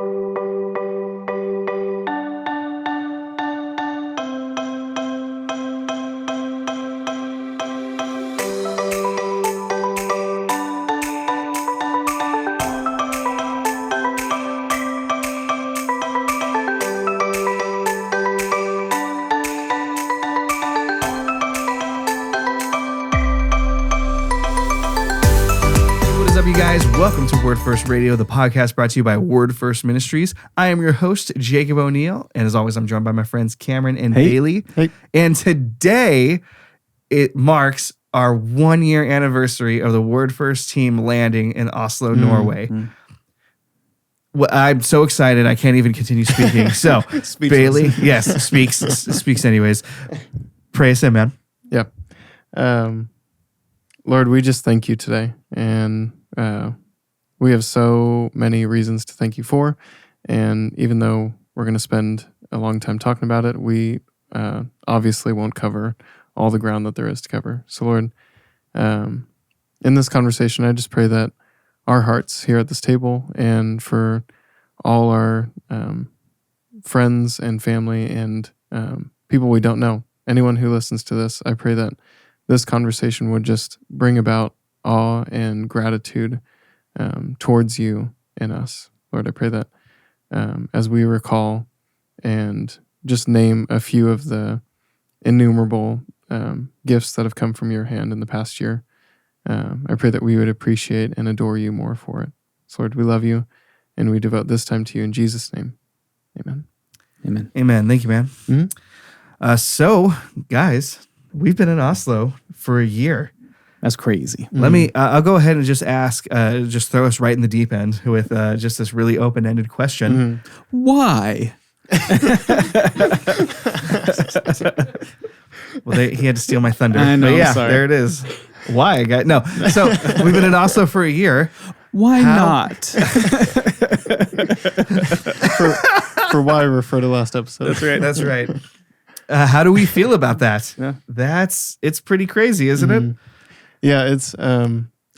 You guys, welcome to Word First Radio, the podcast brought to you by Word First Ministries. I am your host, Jacob O'Neill, and as always, I'm joined by my friends Cameron and Bailey. Hey. And today, it marks our 1-year anniversary of the Word First team landing in Oslo, Norway. Well, I'm so excited, I can't even continue speaking. So, Bailey, yes, speaks anyways. Pray us in, man. Yeah. Lord, we just thank you today, and we have so many reasons to thank you for, and even though we're going to spend a long time talking about it, we obviously won't cover all the ground that there is to cover. So Lord, in this conversation, I just pray that our hearts here at this table and for all our friends and family and people we don't know, anyone who listens to this, I pray that this conversation would just bring about awe and gratitude towards you and us. Lord, I pray that as we recall and just name a few of the innumerable gifts that have come from your hand in the past year, I pray that we would appreciate and adore you more for it. So Lord, we love you, and we devote this time to you in Jesus' name. Amen. Amen. Amen. Thank you, man. Mm-hmm. So, guys, we've been in Oslo for a year. That's crazy. Let me, I'll go ahead and just ask, just throw us right in the deep end with just this really open-ended question. Why? Well, he had to steal my thunder. I know, But yeah, sorry. there it is. Why, guys? No. So we've been in Oslo for a year. Why not? For why, refer to last episode. That's right. That's right. How do we feel about that? Yeah. It's pretty crazy, isn't it? Yeah, it's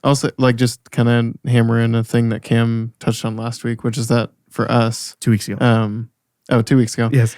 also like just kind of hammer in a thing that Cam touched on last week, which is that for us, 2 weeks ago. 2 weeks ago. Yes.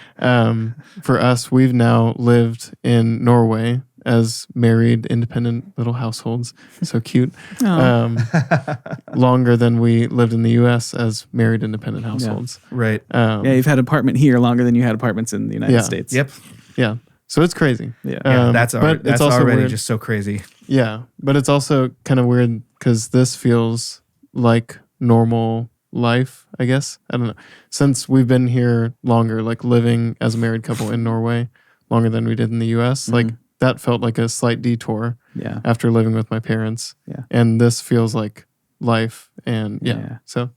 For us, we've now lived in Norway as married, independent little households. So cute. Longer than we lived in the U.S. as married, independent households. Right. Yeah, you've had apartment here longer than you had apartments in the United States. Yep. Yeah. So it's crazy. Yeah. That's also already weird. just so crazy. Yeah. But it's also kind of weird because this feels like normal life, I guess. I don't know. Since we've been here longer, like living as a married couple in Norway longer than we did in the U.S., like that felt like a slight detour after living with my parents. Yeah. And this feels like life. And so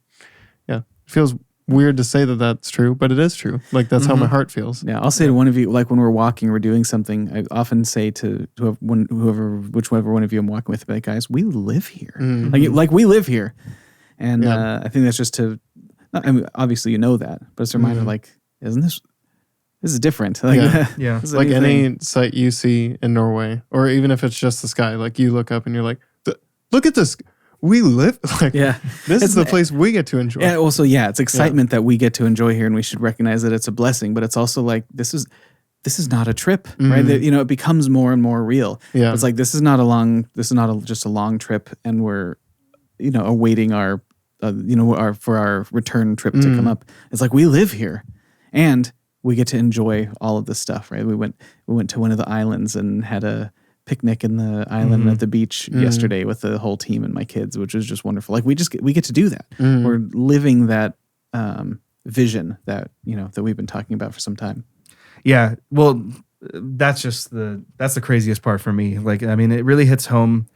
it feels weird to say that that's true, but it is true. Like that's how my heart feels. Yeah, I'll say to one of you, like when we're walking or doing something, I often say to whichever one of you I'm walking with, like, guys, we live here. Like we live here. And I think that's just to, I mean, obviously you know that, but it's a reminder, like, isn't this is different. Like, Yeah. this is a Like new any thing. sight you see in Norway, or even if it's just the sky, like you look up and you're like, look at this. We live, like, this is the place we get to enjoy. Yeah, also, it's excitement that we get to enjoy here, and we should recognize that it's a blessing, but it's also like, this is not a trip, right? That, you know, it becomes more and more real. Yeah. It's like, this is not just a long trip, and we're, you know, awaiting our return trip to come up. It's like, we live here, and we get to enjoy all of this stuff, right? We went to one of the islands and had a picnic in the island at the beach yesterday with the whole team and my kids, which was just wonderful. Like we get to do that. We're living that vision that, you know, that we've been talking about for some time. Yeah. Well, that's the craziest part for me. Like, I mean, it really hits home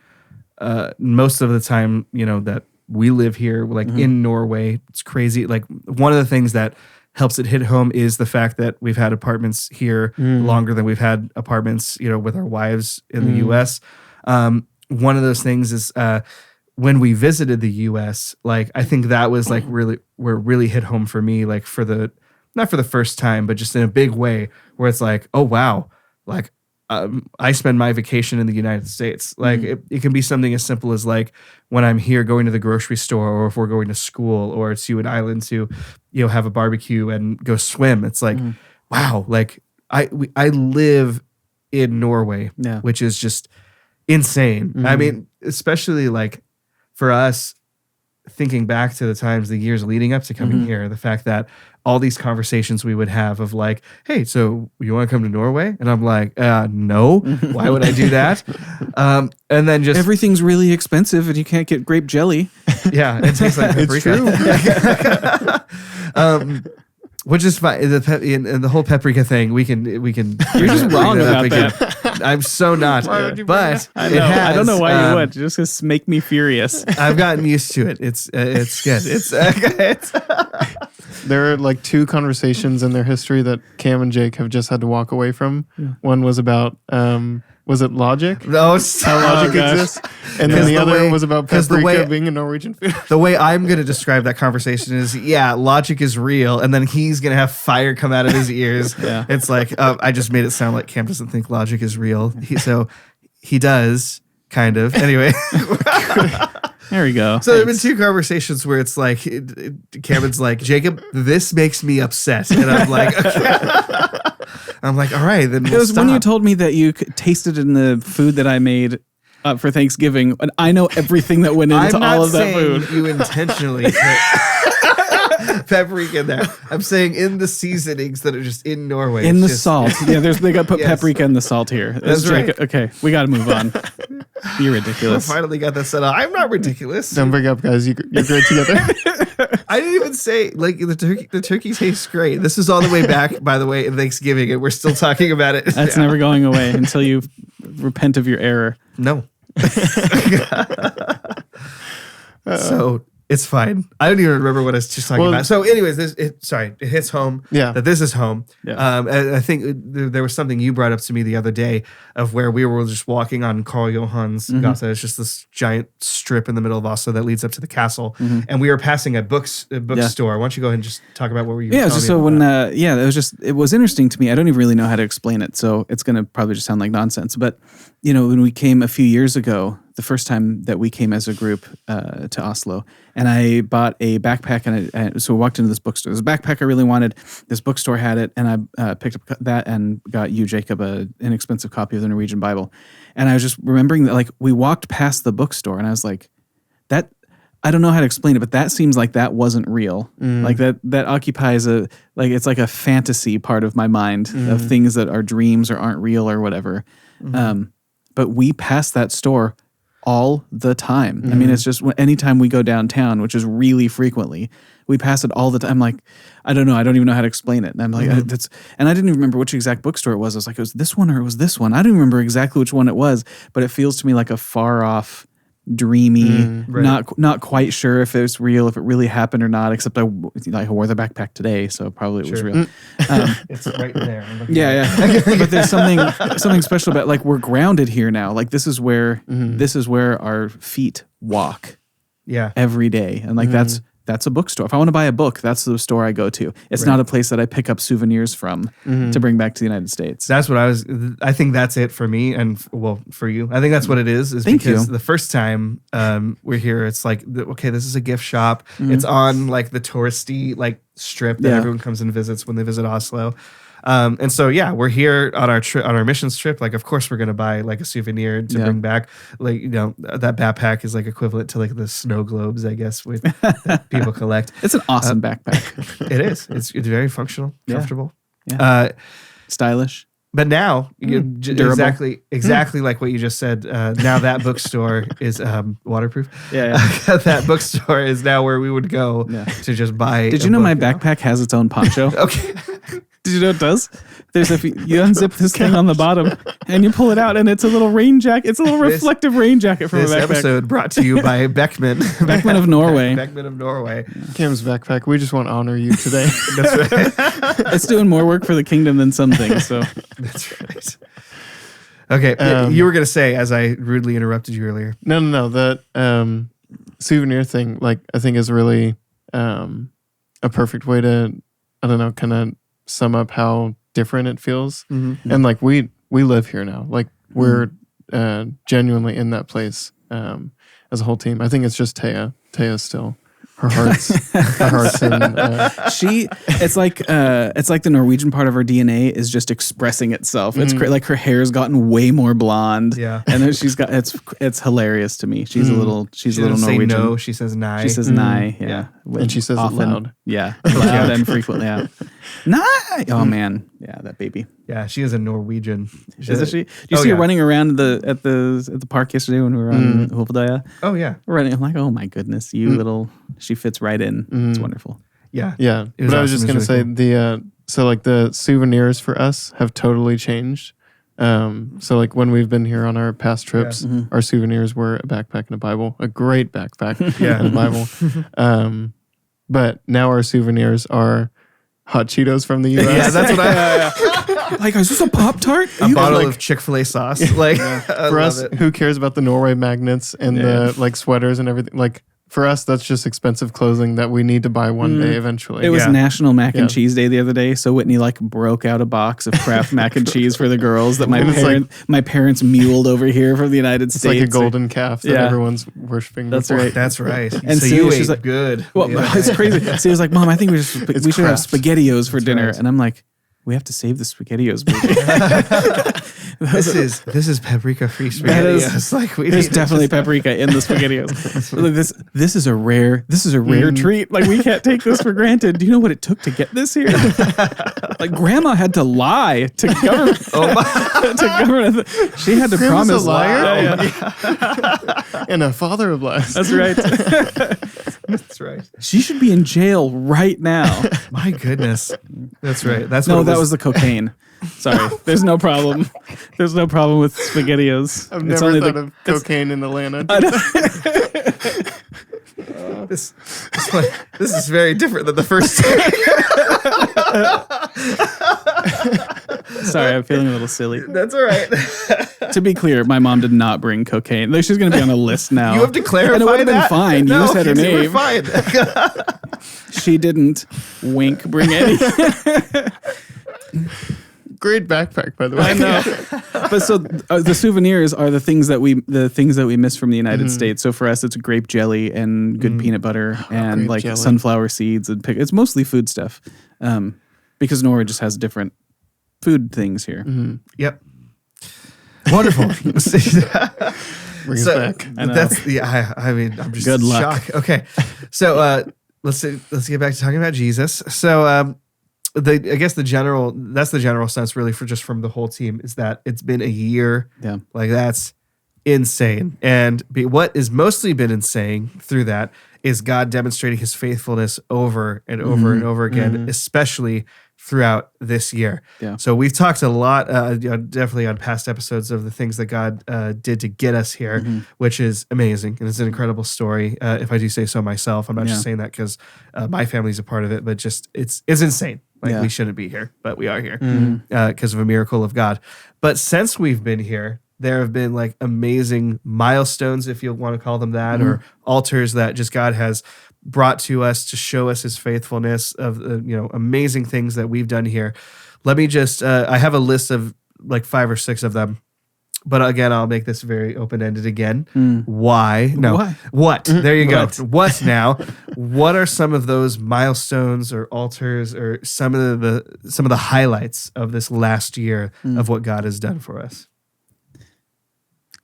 most of the time, you know, that we live here, like in Norway. It's crazy. Like one of the things that helps it hit home is the fact that we've had apartments here longer than we've had apartments, you know, with our wives in the U.S. One of those things is when we visited the U.S., like I think that was like really where it really hit home for me, like not for the first time, but just in a big way, where it's like, oh wow, like I spend my vacation in the United States. Like it can be something as simple as like when I'm here going to the grocery store, or if we're going to school, or to an island to, have a barbecue and go swim. It's like, wow, like I live in Norway, which is just insane. I mean, especially like for us, thinking back to the years leading up to coming here, the fact that all these conversations we would have of like, hey, so you want to come to Norway? And I'm like, no, why would I do that? And then just everything's really expensive and you can't get grape jelly. Yeah, it tastes like paprika. Which is fine. The whole paprika thing, we can. You're just wrong about that. I'm so not. But I know. I don't know why you would. Just make me furious. I've gotten used to it. It's good. It's There are like 2 conversations in their history that Cam and Jake have just had to walk away from. One was about was it logic? No, how logic exists, and then the other was about paprika being a Norwegian food. The way I'm going to describe that conversation is, logic is real, and then he's going to have fire come out of his ears. It's like I just made it sound like Cam doesn't think logic is real. So he does, kind of. Anyway. There we go. So there have been 2 conversations where it's like, Cameron's like, Jacob, this makes me upset. And I'm like, okay. I'm like, all right, then we'll It was stop. when you told me that you tasted in the food that I made for Thanksgiving, and I know everything that went into all of that food. You intentionally put paprika in there. I'm saying in the seasonings that are just in Norway. In the salt. Yeah, they got put paprika in the salt here. That's right. Okay, we got to move on. You're ridiculous. I finally got that set up. I'm not ridiculous. Don't break up, guys. You're great together. I didn't even say, like, the turkey tastes great. This is all the way back, by the way, in Thanksgiving, and we're still talking about it. That's never going away until you repent of your error. No. So it's fine. I don't even remember what I was just talking about. So anyways, it hits home that this is home. And I think there was something you brought up to me the other day of where we were just walking on Karl Johan's gata. It's just this giant strip in the middle of Oslo that leads up to the castle. And we were passing a bookstore. Why don't you go ahead and just talk about what were you just so when it was interesting to me. I don't even really know how to explain it, so it's going to probably just sound like nonsense. But when we came a few years ago, the first time that we came as a group to Oslo, and I bought a backpack, and so we walked into this bookstore. There's a backpack I really wanted. This bookstore had it, and I picked up that and got you, Jacob, an inexpensive copy of the Norwegian Bible. And I was just remembering that, like, we walked past the bookstore, and I was like, that. I don't know how to explain it, but that seems like that wasn't real. Like that occupies it's like a fantasy part of my mind of things that are dreams or aren't real or whatever. But we pass that store all the time. I mean, it's just anytime we go downtown, which is really frequently, we pass it all the time. I'm like, I don't know. I don't even know how to explain it. And I'm like, and I didn't even remember which exact bookstore it was. I was like, it was this one or it was this one. I didn't remember exactly which one it was, but it feels to me like a far off, dreamy, not quite sure if it was real, if it really happened or not, except I wore the backpack today, so probably it was real. It's right there. But there's something special about, like, we're grounded here now. Like, this is where our feet walk every day. And like that's a bookstore. If I want to buy a book, that's the store I go to. It's not a place that I pick up souvenirs from to bring back to the United States. That's what I think that's it for me, and for you. I think that's what it is because the first time we're here, it's like, okay, this is a gift shop. It's on like the touristy like strip that everyone comes and visits when they visit Oslo. And so, we're here on our missions trip. Like, of course, we're going to buy like a souvenir to bring back. Like, that backpack is like equivalent to like the snow globes, I guess, that people collect. It's an awesome backpack. It is. It's very functional, comfortable, stylish. But now, exactly like what you just said. Now that bookstore is waterproof. That bookstore is now where we would go to just buy. Did you know my backpack has its own poncho? Okay. Did you know it does? You unzip this thing on the bottom and you pull it out, and it's a little rain jacket. It's a little reflective rain jacket from a backpack. This episode brought to you by Beckman. Beckman of Norway. Beckman of Norway. Cam's backpack. We just want to honor you today. That's right. It's doing more work for the kingdom than some things. So that's right. Okay, you were gonna say, as I rudely interrupted you earlier. No. That souvenir thing, like, I think is really a perfect way to, I don't know, kind of sum up how different it feels. And like we we live here now. Like we're genuinely in that place as a whole team. I think it's just Taya. Taya's still her heart's in. It's like the Norwegian part of her DNA is just expressing itself. It's like her hair's gotten way more blonde. Yeah, and then she's got it's hilarious to me. She's a little she a little doesn't Norwegian. say no. She says nigh. She says nigh. Yeah, and she says often, it loud. Yeah, loud and frequently. Yeah, nigh. Oh man, yeah, that baby. Yeah, she is a Norwegian. Isn't she? Did you see her running around at the park yesterday when we were on Hovedøya? Oh yeah, running. I'm like, oh my goodness, you little. She fits right in. It's wonderful. Yeah, yeah. But I was just gonna say so like the souvenirs for us have totally changed. So like when we've been here on our past trips, our souvenirs were a backpack and a Bible, a great backpack and a Bible. But now our souvenirs are hot Cheetos from the U.S. Yeah, that's what I. Like, is this a Pop-Tart? A bottle of Chick-fil-A sauce. Like for us, who cares about the Norway magnets and the like sweaters and everything? Like for us, that's just expensive clothing that we need to buy one day eventually. It was National Mac and Cheese Day the other day, so Whitney like broke out a box of Kraft mac and cheese for the girls that my parents muled over here from the United States. It's like a golden calf that everyone's worshiping. That's before. right. That's right. And so you ate like, good. Well, it's crazy. So he was like, Mom, I think we should have SpaghettiOs for dinner. Right. And I'm like, we have to save the SpaghettiOs. This is paprika free SpaghettiOs. Like there's definitely paprika in the SpaghettiOs. Like this is a rare treat. Like we can't take this for granted. Do you know what it took to get this here? Like Grandma had to lie to government. To government, she had to promise a liar. Yeah. And a father of lies. That's right. That's right. She should be in jail right now. My goodness. That's right. That was the cocaine. Sorry. There's no problem. There's no problem with SpaghettiOs. I've never thought of cocaine in Atlanta. This is very different than the first time. Sorry, I'm feeling a little silly. That's all right. To be clear, my mom did not bring cocaine. She's going to be on a list now. You have to clarify and it would have been fine. No, you just had her name. Fine. She didn't wink bring any. Great backpack, by the way. I know. But so the souvenirs are the things that we miss from the United States. So for us, it's grape jelly and good peanut butter and like jelly. Sunflower seeds and it's mostly food stuff, because Norway just has different food things here. Yep. Wonderful. Bring us back. I mean, I'm just good luck. Shocked. Okay, so let's get back to talking about Jesus. So I guess the general sense really for just from the whole team is that it's been a year. Yeah, like that's insane. And what has mostly been insane through that is God demonstrating His faithfulness over and over and over again, especially throughout this year. Yeah. So we've talked a lot, definitely on past episodes of the things that God did to get us here, which is amazing. And it's an incredible story. If I do say so myself, I'm not just saying that because my family's a part of it, but just it's insane. Like we shouldn't be here, but we are here because of a miracle of God. But since we've been here, there have been like amazing milestones, if you want to call them that, or altars that just God has brought to us to show us His faithfulness of amazing things that we've done here. Let me just I have a list of like 5 or 6 of them, but again I'll make this very open-ended again. Why? No. Why? What? There you go. What? What now? What are some of those milestones or altars or some of the highlights of this last year of what God has done for us?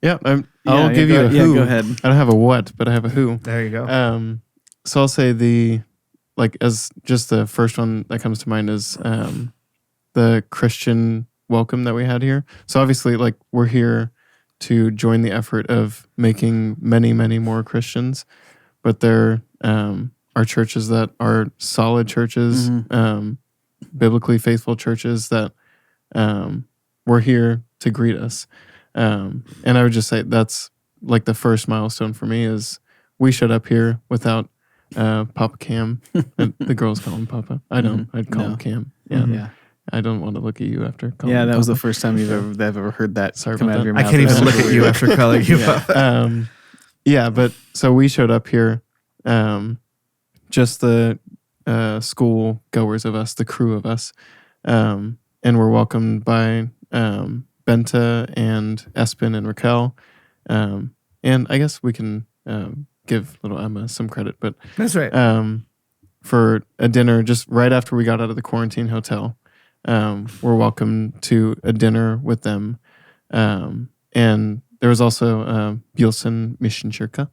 Yeah, I'll give you a who. Go ahead. I don't have a what, but I have a who. There you go. So I'll say as just the first one that comes to mind is the Christian welcome that we had here. So obviously, like we're here to join the effort of making many, many more Christians, but there are churches that are solid churches, biblically faithful churches that were here to greet us. And I would just say that's like the first milestone for me is we showed up here without Papa Cam. The girls call him Papa. I don't. I'd call him Cam. Yeah. Yeah. I don't want to look at you after calling him that Papa. Was the first time they've ever heard that come out of your mouth. I can't even look at you after calling you Papa. But so we showed up here, just the school goers of us, the crew of us, and we're welcomed by Benta and Espen and Raquel. And I guess we can give little Emma some credit, but That's right. for a dinner just right after we got out of the quarantine hotel. We're welcome to a dinner with them. And there was also Bielsen Missionkirche,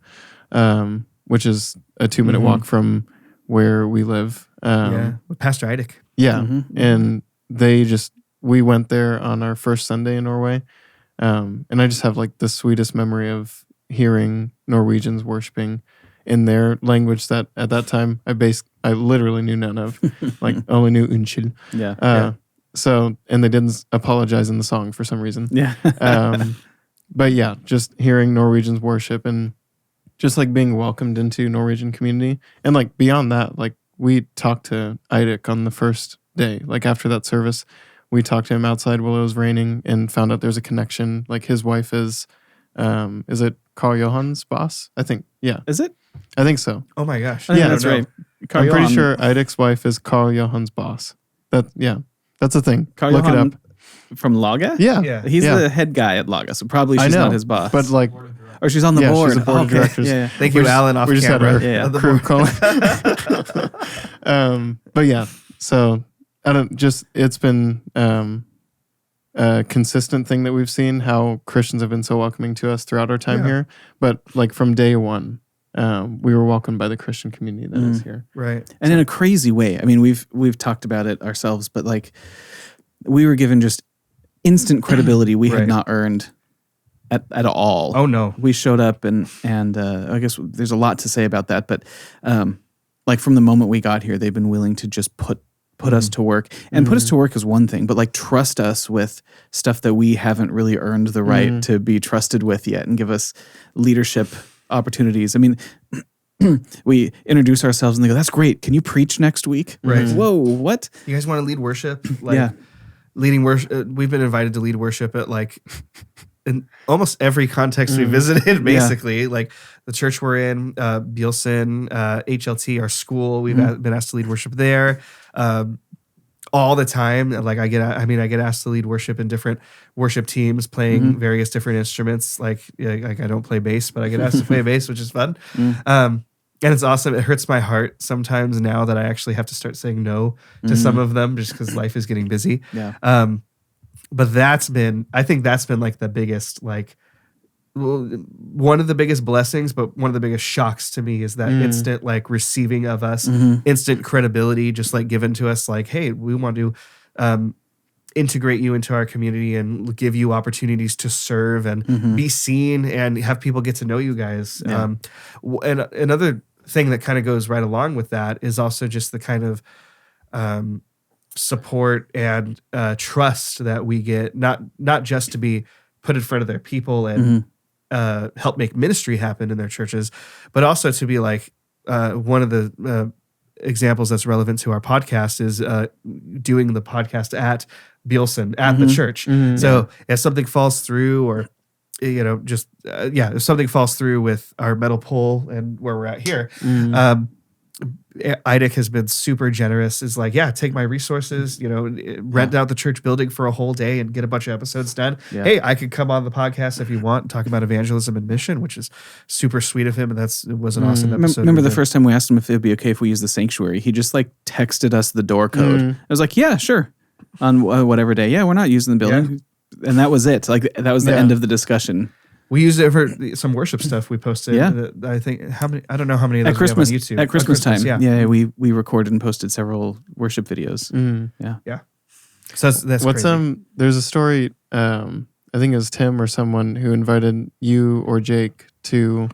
which is a 2-minute walk from where we live. With Pastor Eidik. Yeah. And we went there on our first Sunday in Norway. And I just have like the sweetest memory of hearing Norwegians worshiping in their language that at that time I literally knew none of, like only knew Unnskyld. Yeah. So, and they didn't apologize in the song for some reason. Yeah. But yeah, just hearing Norwegians worship and just like being welcomed into Norwegian community. And like beyond that, like we talked to Eidik on the first day, like after that service, we talked to him outside while it was raining and found out there's a connection. Like his wife is it Carl Johan's boss? I think, yeah. Is it? I think so. Oh my gosh. Yeah, that's right. I'm pretty sure Eidik's wife is Carl Johan's boss. That's a thing. Carl Look Johan it up. from Laga? Yeah. He's the head guy at Laga, so probably I she's know, not his boss. but like, or she's on the board. she's a board of Okay. directors. Yeah. Thank you, Alan, off we just camera. had our Of the crew board. calling. But yeah, so it's been a consistent thing that we've seen how Christians have been so welcoming to us throughout our time here. But like from day one, we were welcomed by the Christian community that is here. Right. And in a crazy way. I mean, we've talked about it ourselves, but like we were given just instant credibility we had Right. not earned at all. Oh no. We showed up and I guess there's a lot to say about that, but like from the moment we got here, they've been willing to just put us to work. And put us to work is one thing, but like trust us with stuff that we haven't really earned the right to be trusted with yet and give us leadership opportunities. I mean, we introduce ourselves and they go, "That's great. Can you preach next week?" Right. Whoa, what? You guys want to lead worship? Like, Yeah. leading worship. We've been invited to lead worship at like in almost every context we visited. Basically, like the church we're in, Bielsen, HLT, our school. We've been asked to lead worship there all the time. Like I get asked to lead worship in different worship teams, playing various different instruments. Like I don't play bass, but I get asked to play bass, which is fun. And it's awesome. It hurts my heart sometimes now that I actually have to start saying no to some of them just because life is getting busy. Yeah. But I think that's been like the biggest, like one of the biggest blessings, but one of the biggest shocks to me is that instant like receiving of us, instant credibility, just like given to us like, hey, we want to integrate you into our community and give you opportunities to serve and be seen and have people get to know you guys. Yeah. And another thing that kind of goes right along with that is also just the kind of support and trust that we get, not just to be put in front of their people and help make ministry happen in their churches, but also to be like one of the examples that's relevant to our podcast is doing the podcast at Bielsen at the church. So if something falls through, or just if something falls through with our metal pole and where we're at here, Eidik has been super generous. Is like, yeah, take my resources, rent out the church building for a whole day and get a bunch of episodes done. Yeah. Hey, I could come on the podcast if you want and talk about evangelism and mission, which is super sweet of him. And it was an awesome episode. Remember the first time we asked him if it'd be okay if we use the sanctuary? He just like texted us the door code. I was like, yeah, sure. On whatever day. Yeah, we're not using the building. Yeah. And that was it. Like that was the end of the discussion. We used it for some worship stuff we posted. Yeah. I think I don't know how many of those At Christmas, we have on YouTube. at Christmas time. Yeah. We recorded and posted several worship videos. Yeah. So that's What's crazy. there's a story, I think it was Tim or someone who invited you or Jake to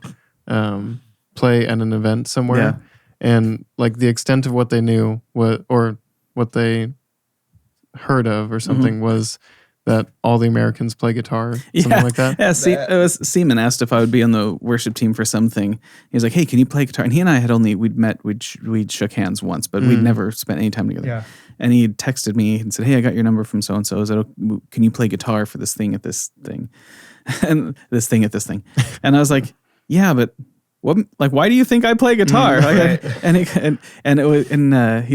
play at an event somewhere. Yeah. And like the extent of what they knew or what they heard of or something was that all the Americans play guitar, something like that. Yeah, Seaman asked if I would be on the worship team for something. He was like, "Hey, can you play guitar?" And he and I had we'd shook hands once, but we'd never spent any time together. Yeah. And he texted me and said, "Hey, I got your number from so and so. Can you play guitar for this thing at this thing, and this thing at this thing?" And I was like, "Yeah, but what? Like, why do you think I play guitar? Right. He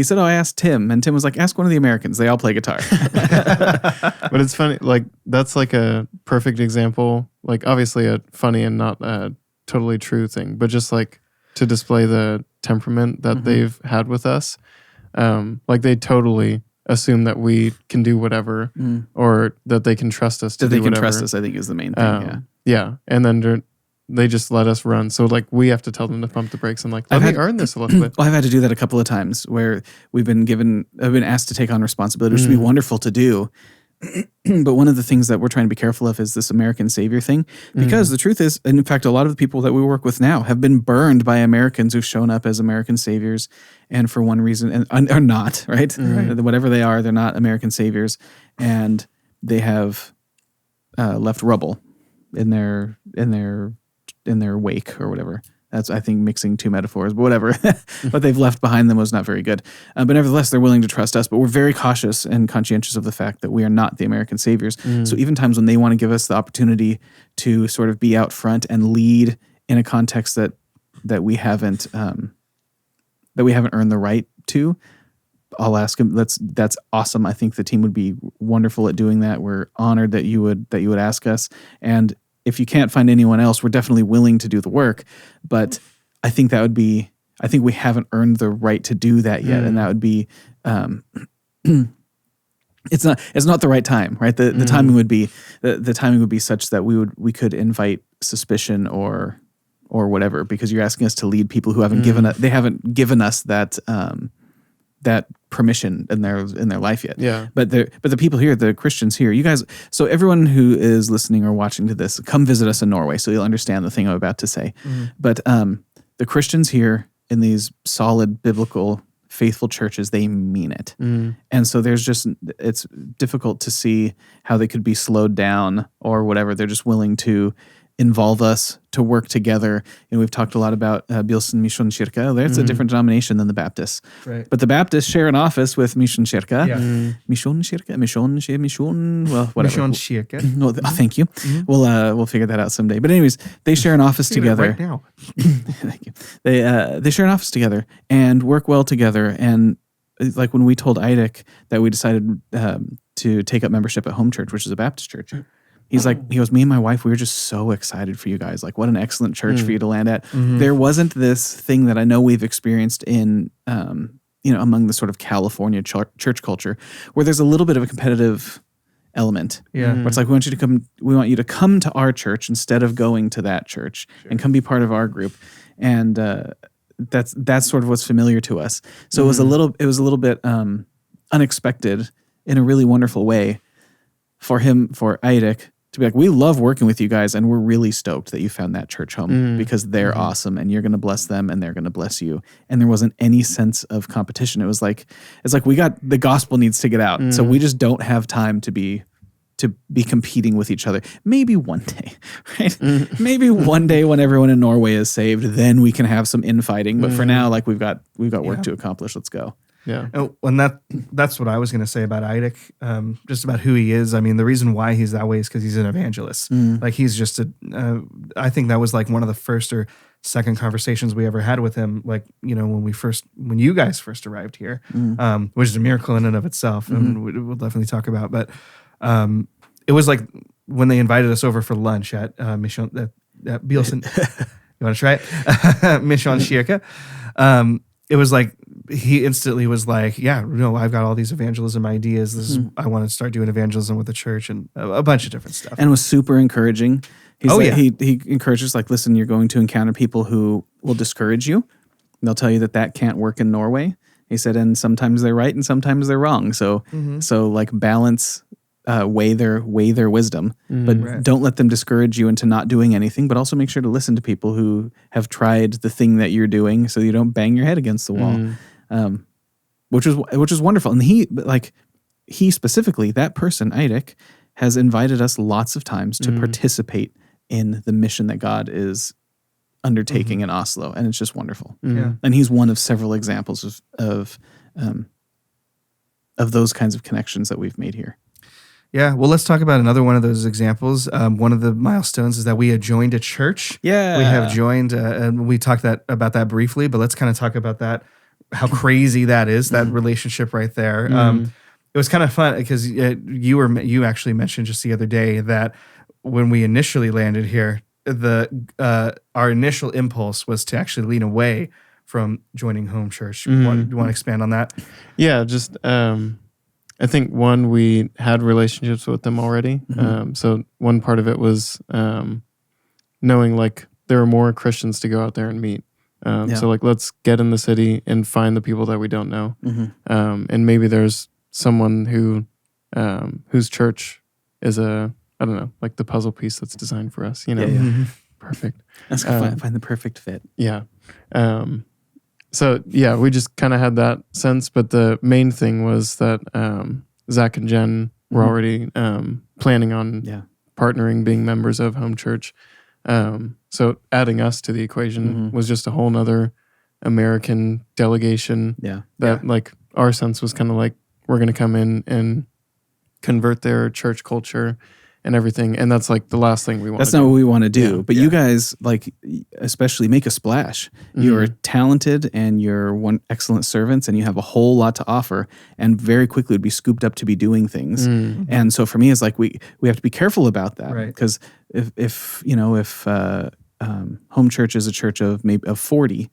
said, oh, I asked Tim, and Tim was like, ask one of the Americans. They all play guitar. But it's funny, like that's like a perfect example, like obviously a funny and not a totally true thing, but just like to display the temperament that they've had with us. Like they totally assume that we can do whatever, or that they can trust us to That do they can whatever. trust us, I think, is the main thing. Yeah, and then they just let us run. So like we have to tell them to pump the brakes and like let me earn this a little bit. Well, I've had to do that a couple of times where I've been asked to take on responsibility, which would be wonderful to do. But one of the things that we're trying to be careful of is this American savior thing, because the truth is, and in fact, a lot of the people that we work with now have been burned by Americans who've shown up as American saviors, and for one reason and are not, right? Whatever they are, they're not American saviors, and they have left rubble in their wake or whatever. That's, I think, mixing two metaphors, but whatever. What they've left behind them was not very good. But nevertheless, they're willing to trust us. But we're very cautious and conscientious of the fact that we are not the American saviors. So even times when they want to give us the opportunity to sort of be out front and lead in a context that we haven't earned the right to, I'll ask them. That's awesome. I think the team would be wonderful at doing that. We're honored that you would ask us. And if you can't find anyone else, we're definitely willing to do the work. But I think we haven't earned the right to do that yet. And that would be, it's not the right time, right? The timing would be, the timing would be such that we could invite suspicion or whatever, because you're asking us to lead people who haven't haven't given us that permission in their life yet. Yeah. But the people here, the Christians here, you guys, so everyone who is listening or watching to this, come visit us in Norway so you'll understand the thing I'm about to say. But the Christians here in these solid biblical faithful churches, they mean it. And so it's difficult to see how they could be slowed down or whatever. They're just willing to involve us to work together. And we've talked a lot about Bilsen Mission Kyrka. That's a different denomination than the Baptists. Right. But the Baptists share an office with Mission Kyrka. Yeah. Mission Kyrka, Mission, well, whatever. Mission Kyrka. No, thank you. We'll figure that out someday. But anyways, they share an office together. Right now. Thank you. They share an office together and work well together. And like when we told Eidik that we decided to take up membership at Home Church, which is a Baptist church, he goes, me and my wife, we were just so excited for you guys. Like, what an excellent church for you to land at. There wasn't this thing that I know we've experienced in, among the sort of California church culture, where there's a little bit of a competitive element. Yeah. Where it's like, we want you to come to our church instead of going to that church and come be part of our group. And that's sort of what's familiar to us. So it was a little bit unexpected in a really wonderful way for Eidik to be like, we love working with you guys, and we're really stoked that you found that church home because they're awesome, and you're going to bless them, and they're going to bless you. And there wasn't any sense of competition. It's like we got the gospel needs to get out, so we just don't have time to be competing with each other. Maybe one day, right? Maybe one day when everyone in Norway is saved, then we can have some infighting. But for now, like we've got work to accomplish. Let's go. Yeah. And that's what I was going to say about Eidik, just about who he is. I mean, the reason why he's that way is because he's an evangelist. Like he's just I think that was like one of the first or second conversations we ever had with him. Like, when you guys first arrived here, which is a miracle in and of itself. And we'll definitely talk about, but it was like when they invited us over for lunch at Mission, at Bielsen. You want to try it? Mission Kyrka. It was like, he instantly was like, yeah, I've got all these evangelism ideas. I want to start doing evangelism with the church and a bunch of different stuff. And was super encouraging. He encourages, like, listen, you're going to encounter people who will discourage you. They'll tell you that can't work in Norway. He said, and sometimes they're right and sometimes they're wrong. So like balance, weigh their wisdom, but don't let them discourage you into not doing anything, but also make sure to listen to people who have tried the thing that you're doing so you don't bang your head against the wall. Which is wonderful. And he specifically, that person, Eidik, has invited us lots of times to participate in the mission that God is undertaking in Oslo. And it's just wonderful. Yeah. And he's one of several examples of those kinds of connections that we've made here. Yeah, well, let's talk about another one of those examples. One of the milestones is that we had joined a church. Yeah. We have joined, and we talked about that briefly, but let's kind of talk about that, how crazy that is, that relationship right there. It was kind of fun because you actually mentioned just the other day that when we initially landed here, our initial impulse was to actually lean away from joining home church. Do you want to expand on that? Yeah, just I think one, we had relationships with them already. So one part of it was knowing like there are more Christians to go out there and meet. So like let's get in the city and find the people that we don't know. And maybe there's someone whose church is I don't know, like the puzzle piece that's designed for us, Perfect. Let's go find the perfect fit. Yeah. So yeah, we just kind of had that sense, but the main thing was that Zach and Jen were already planning on partnering, being members of Home Church. So adding us to the equation was just a whole nother American delegation. That like our sense was kind of like we're going to come in and convert their church culture and everything, and that's like the last thing we want. That's not what we want to do. But you guys, like, especially make a splash. You are talented and you're one excellent servants, and you have a whole lot to offer. And very quickly would be scooped up to be doing things. And so for me, it's like we have to be careful about that, because if Home Church is a church of maybe 40,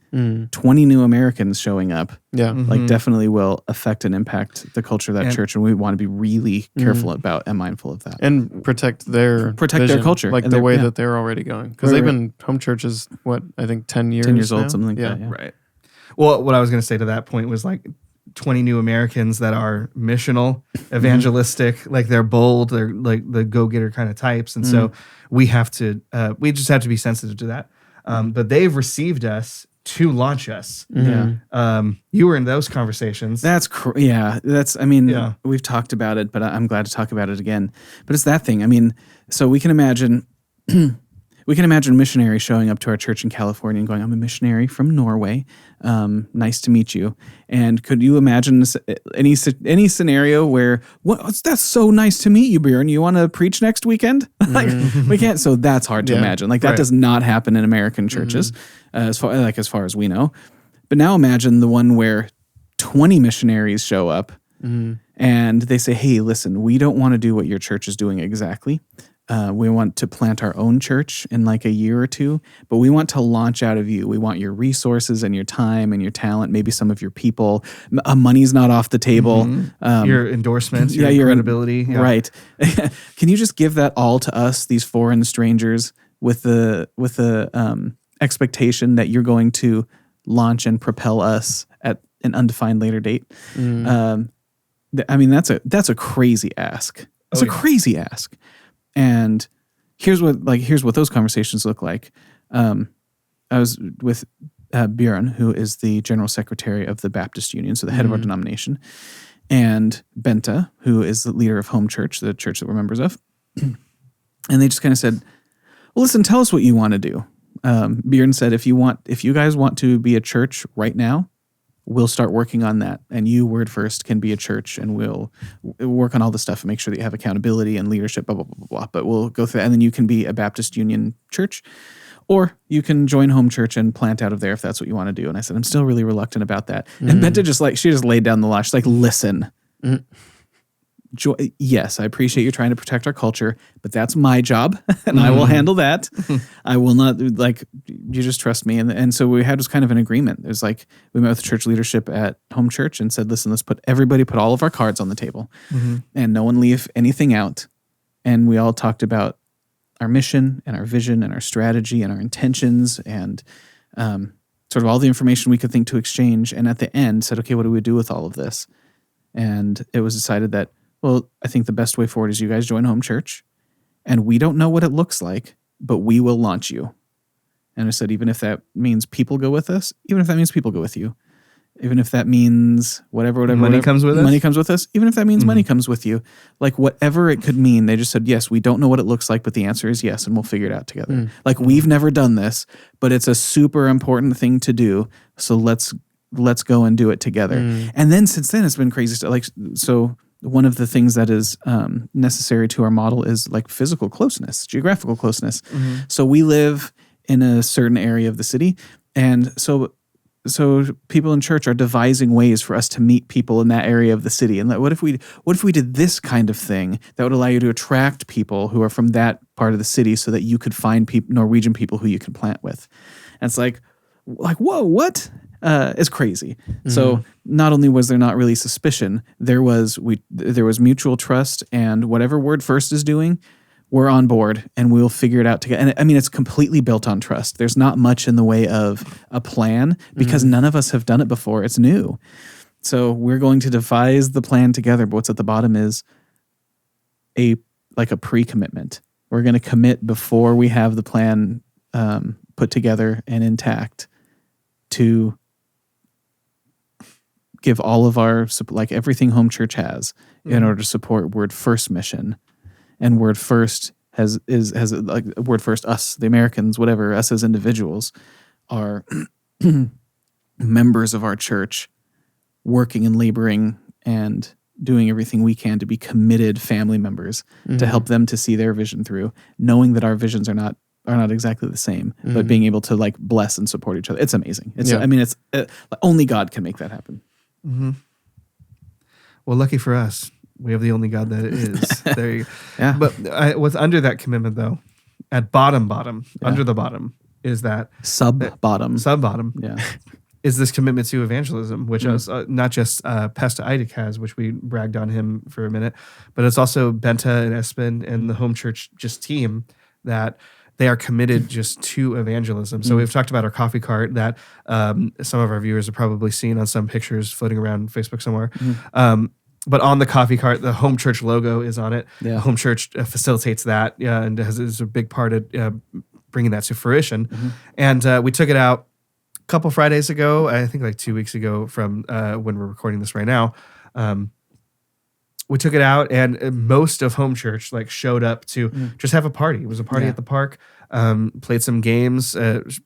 20 new Americans showing up, like definitely will affect and impact the culture of that church, and we want to be really careful about and mindful of that, and protect their their culture, like the way that they're already going, because they've been Home Church is what I think 10 years old, now? something like that. Right. Well, what I was going to say to that point was like 20 new Americans that are missional, evangelistic, like they're bold, they're like the go-getter kind of types. And so we just have to be sensitive to that. But they've received us to launch us. You were in those conversations. We've talked about it, but I'm glad to talk about it again. But it's that thing. I mean, so we can imagine missionaries showing up to our church in California and going, I'm a missionary from Norway. Nice to meet you. And could you imagine any scenario where, that's so nice to meet you, Bjorn. You want to preach next weekend? Like, we can't. So that's hard to imagine. Like that does not happen in American churches, as far as we know. But now imagine the one where 20 missionaries show up and they say, hey, listen, we don't want to do what your church is doing exactly. We want to plant our own church in like a year or two, but we want to launch out of you. We want your resources and your time and your talent, maybe some of your people. Money's not off the table. Your endorsements, your credibility. Right. Can you just give that all to us, these foreign strangers, with the expectation that you're going to launch and propel us at an undefined later date? I mean, that's a crazy ask. It's a crazy ask. And here's what those conversations look like. I was with Bjorn, who is the general secretary of the Baptist Union, so the head of our denomination, and Benta, who is the leader of Home Church, the church that we're members of. And they just kind of said, well, listen, tell us what you want to do. Bjorn said, if you guys want to be a church right now, we'll start working on that. And you, Word First, can be a church, and we'll work on all the stuff and make sure that you have accountability and leadership, blah, blah, blah, blah. But we'll go through that. And then you can be a Baptist Union church, or you can join Home Church and plant out of there if that's what you want to do. And I said, I'm still really reluctant about that. And Benta she just laid down the law. She's like, listen, yes, I appreciate you trying to protect our culture, but that's my job, and I will handle that. I will not, you just trust me. And so we had was kind of an agreement. It was like we met with church leadership at Home Church and said, listen, let's put all of our cards on the table, and no one leave anything out. And we all talked about our mission and our vision and our strategy and our intentions and sort of all the information we could think to exchange. And at the end said, okay, what do we do with all of this? And it was decided that, well, I think the best way forward is you guys join Home Church, and we don't know what it looks like, but we will launch you. And I said, even if that means people go with us, even if that means people go with you, even if that means whatever money comes with us, even if that means money comes with you, like whatever it could mean, they just said, yes, we don't know what it looks like, but the answer is yes, and we'll figure it out together. Like, we've never done this, but it's a super important thing to do, so let's go and do it together. And then since then, it's been crazy stuff. Like, so one of the things that is necessary to our model is like physical closeness, geographical closeness. So we live in a certain area of the city, and so people in church are devising ways for us to meet people in that area of the city. And what if we did this kind of thing that would allow you to attract people who are from that part of the city, so that you could find Norwegian people who you can plant with? And it's like whoa, what? It's crazy. So not only was there not really suspicion, there was mutual trust, and whatever Word First is doing, we're on board and we'll figure it out together. And I mean, it's completely built on trust. There's not much in the way of a plan because none of us have done it before. It's new. So we're going to devise the plan together. But what's at the bottom is a pre-commitment. We're going to commit before we have the plan put together and intact to give all of our, like everything Home Church has, in order to support Word First mission. And Word First has like Word First, us, the Americans, whatever, us as individuals are members of our church, working and laboring and doing everything we can to be committed family members to help them to see their vision through, knowing that our visions are not exactly the same, but being able to like bless and support each other. It's amazing. I mean, it's only God can make that happen. Well, lucky for us, we have the only God that is. There you go. Yeah. But what's under that commitment, though, at bottom, under the bottom, is that Sub bottom, yeah, is this commitment to evangelism, which is not just Pastor Eidik has, which we bragged on him for a minute, but it's also Benta and Espen and the Home Church team that they are committed just to evangelism. So we've talked about our coffee cart that some of our viewers have probably seen on some pictures floating around Facebook somewhere. But on the coffee cart, the Home Church logo is on it. Yeah. Home Church facilitates that and is a big part of bringing that to fruition. And we took it out a couple Fridays ago, I think like 2 weeks ago from when we're recording this right now. We took it out, and most of Home Church like showed up to just have a party. It was a party at the park. Played some games,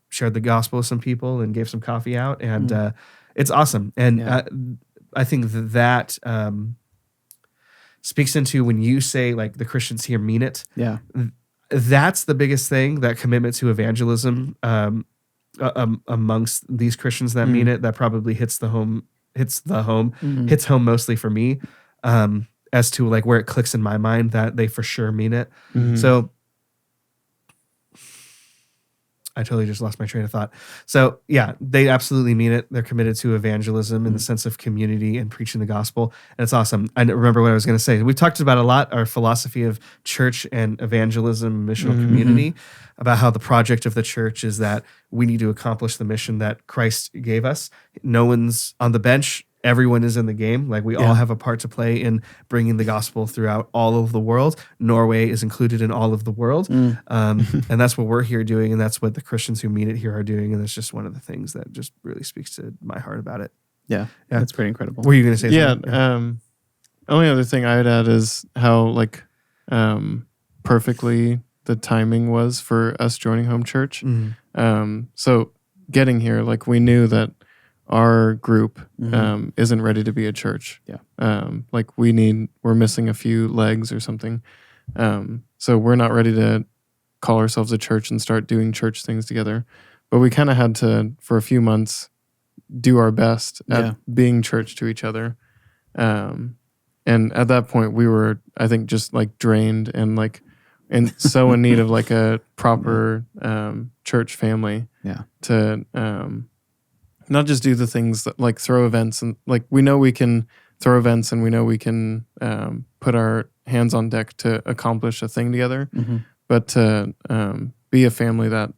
shared the gospel with some people, and gave some coffee out. And it's awesome. And I think that speaks into when you say like the Christians here mean it. Yeah, that's the biggest thing. That commitment to evangelism amongst these Christians that mean it. That probably hits home mostly for me. As to like where it clicks in my mind that they for sure mean it. So I totally just lost my train of thought. So yeah, they absolutely mean it. They're committed to evangelism in the sense of community and preaching the gospel. And it's awesome. I remember what I was going to say. We've talked about a lot, our philosophy of church and evangelism, missional community, about how the project of the church is that we need to accomplish the mission that Christ gave us. No one's on the bench. Everyone is in the game. Like we all have a part to play in bringing the gospel throughout all of the world. Norway is included in all of the world. And that's what we're here doing. And that's what the Christians who mean it here are doing. And that's just one of the things that just really speaks to my heart about it. Yeah. That's pretty incredible. Were you going to say something? Yeah. Only other thing I would add is how like perfectly the timing was for us joining Home Church. So getting here, like we knew that our group isn't ready to be a church. Like we're missing a few legs or something. So we're not ready to call ourselves a church and start doing church things together. But we kind of had to, for a few months, do our best at being church to each other. And at that point we were, I think, just like drained and so in need of like a proper church family to not just do the things that like throw events and like we know we can throw events and we know we can put our hands on deck to accomplish a thing together, but to be a family that